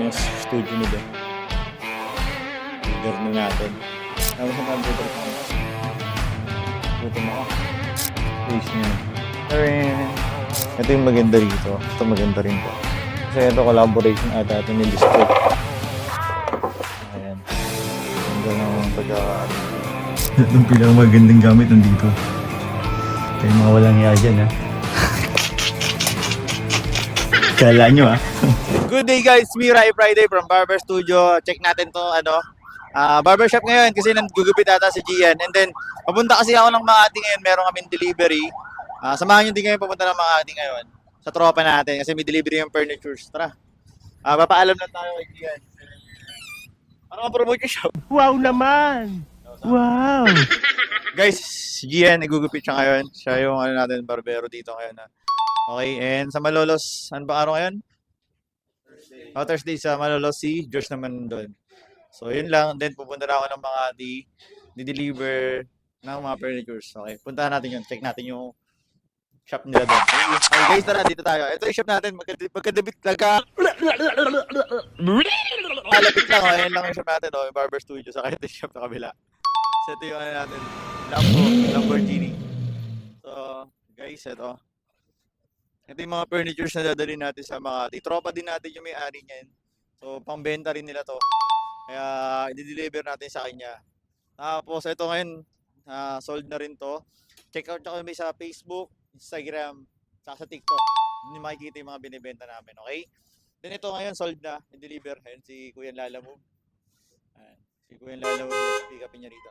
yung studio nila. Leader na natin. Tapos na tayo dito. Buto mo ako. Face niya. Ito yung maganda rito. Ito maganda rin to. Kasi ito collaboration ata ito ni Discord. Ayan. Ganda ng pagkakaano. Itong pinakamagandang gamit nandito. Kaya mga walang hiya dyan ha. Kala nyo ha. Good day guys, Mirai Friday from Barber Studio. Check natin to barbershop ngayon kasi nagugupit ata si Gian. And then, papunta kasi ako ng Makati ngayon, meron kaming delivery. Samahan nyo din ngayon papunta ng Makati ngayon sa tropa natin kasi may delivery yung furnitures. Tara, papaalam lang tayo kay Gian. Ano nga promote yung shop? Wow naman! Wow! Guys, si Gian, nagugupit siya ngayon. Siya yung natin, barbero dito ngayon. Okay, and sa Malolos, ano ba araw ngayon? Thursday sa Malolos, si Josh naman doon. So, yun lang. Then, pupunta na ako ng mga di-deliver ng mga furnitures. Okay, puntahan natin yun. Check natin yung shop nila doon. Okay, guys, tara, dito tayo. Ito yung shop natin. Magkadabit lang ka. Malapit lang, ayan lang yung shop natin. Yung Barber Studio. Saka ito yung shop na kabila. So, ito yung natin. Lamborghini. So, guys, ito. Ito yung mga furnitures na dadalhin natin sa Makati. Tropa din natin yung may-ari niyan. So, pang-benta rin nila to. Kaya, i-deliver natin sa kanya. Tapos, ito ngayon, sold na rin to. Check out nyo kami sa Facebook, Instagram, saka sa TikTok. Hindi makikita yung mga binibenta namin, okay? Then, ito ngayon, sold na. I-deliver. Ayan, si Kuya Lalamove. Ayan, si Kuya Lalamove. Pick upin niya rito.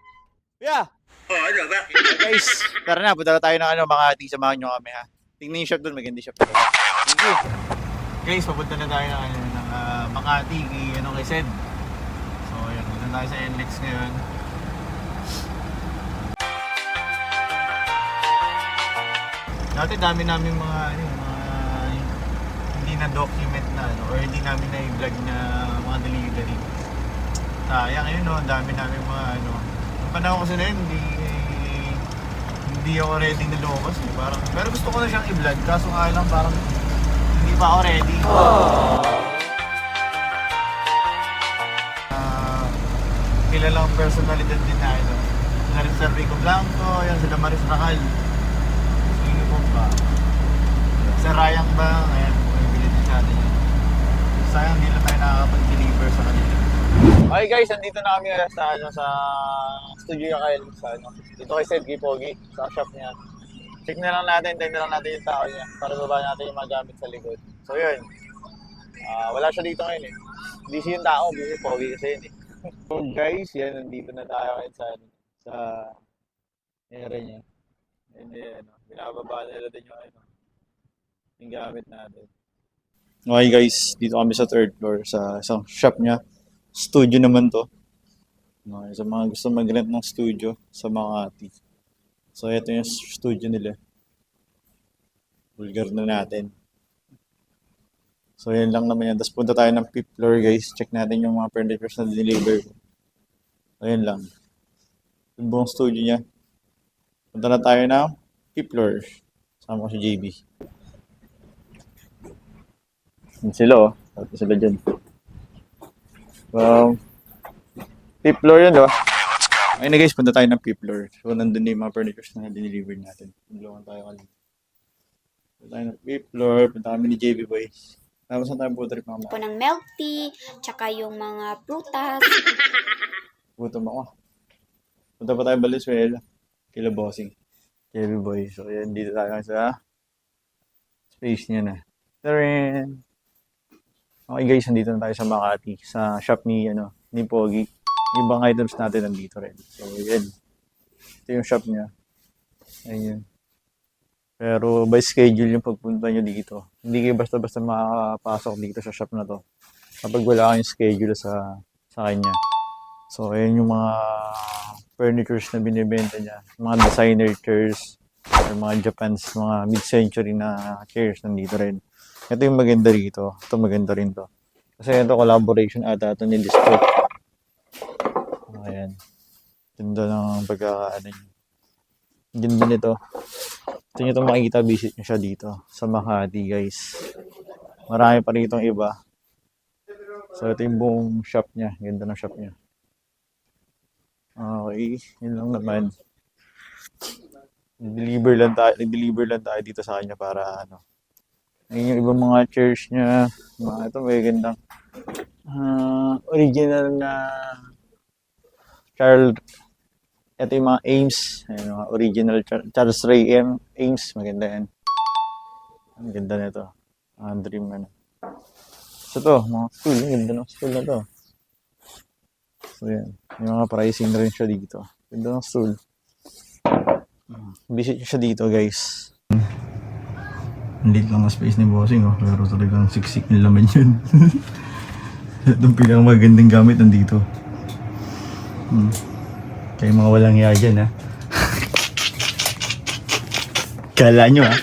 Kuya! Ano ba? Guys, tara na. Punta na tayo ng Makati. Samahan nyo kami, ha? Tingnan yung shop doon, maganda shop doon. Thank you. Guys, papunta na tayo ng Makati kay Sed. So, ayan, punta tayo sa NLEX ngayon. Dati dami namin mga hindi na document na or hindi namin na i-vlog na mga delivery. Sayang yun, no? Dami namin mga Ang panahon kasi na yun, hindi ako ready na lumabas eh. Pero gusto ko na siyang i-vlog, kaso nga lang parang hindi pa ako ready. Kilalang personalidad din na Narisa Rico Blanco, yan sila Maris Racal. Sino po ba? Sa Rayang Bang, ayan, bumibili din siya natin yun. Sayang hindi na tayo nakakapag-deliver sa kanila. Okay guys, nandito na kami sa studio niya kayo dito kay Sed Pogi sa shop niya. Check na lang natin, tignan na lang natin yung tao niya para baba natin yung mga gamit sa likod. So yun, wala siya dito ngayon eh. Busy yung tao, busy Pogi kasi yun eh. So guys, yan, nandito na tayo ngayon sa area niya. And then, binababa nila din yung gamit natin. Okay guys, dito kami sa third floor sa isang shop niya. Studio naman to. Okay, sa mga gusto mag-rent ng studio sa Makati. So, ito yung studio nila. Vulgar na natin. So, yan lang naman yan. Tapos punta tayo ng 5th floor, guys. Check natin yung mga furnitures na deliver. So, yan lang. Yung buong studio niya. Punta na tayo ng 5th floor. Sama ko si JB. Yan sila, oh. Tapos sila dyan. Wow. 5th floor yun, diba? Ayun na guys, punta tayo ng 5th floor. So, nandun na yung mga furnitures na deliver natin. Tulungan tayo kanina. Punta tayo ng 5th floor. Punta kami ni JB Boys. Tapos na tayo po trip mga po ng milk tea, tsaka yung mga prutas. Gutom ako. Punta pa tayo Valenzuela. Kila Bossing. JB Boys. So, yan. Dito tayo sa space niya na. Tarin! Okay guys, nandito na tayo sa Makati. Sa shop ni Pogi. Yung ibang items natin nandito rin. So, yan. Ito yung shop niya. Ayun. Pero by schedule yung pagpunta nyo dito. Hindi kayo basta-basta makakapasok dito sa shop na to. Kapag wala kayong schedule sa kanya. So, ayun yung mga furnitures na binibenta niya. Mga designer chairs. Or mga Japan's, mga mid-century na chairs nandito rin. Ito yung maganda rito. Ito maganda rin to. Kasi ito collaboration ata ito ni Discord. Ayan. Ganda ng pagkakaano niya. Ganda nito. Ito nyo itong makikita, visit nyo siya dito sa Makati guys. Marami pa rin itong iba. So, ito yung buong shop niya. Ganda ng shop niya. Okay, yun lang naman. Nag-deliver lang tayo dito sa kanya para ano. Ayun yung ibang mga chairs niya. Ito may gandang original na Charles. Ito yung mga Ames. Ayun, mga original Charles Ray Ames. Maganda yan. Ang ganda nito. Dream ano. So to, mga stool. Ang ganda ng stool na to. So yan. May mga pricing na rin siya dito. Ganda ng stool. Visit siya dito guys. Hindi lang ang space ni Bossing, oh. Pero talagang siksik yung laman yun. Itong pinakamagandang gamit nandito. Kaya mga walang iya dyan, ha. Kala nyo, ha.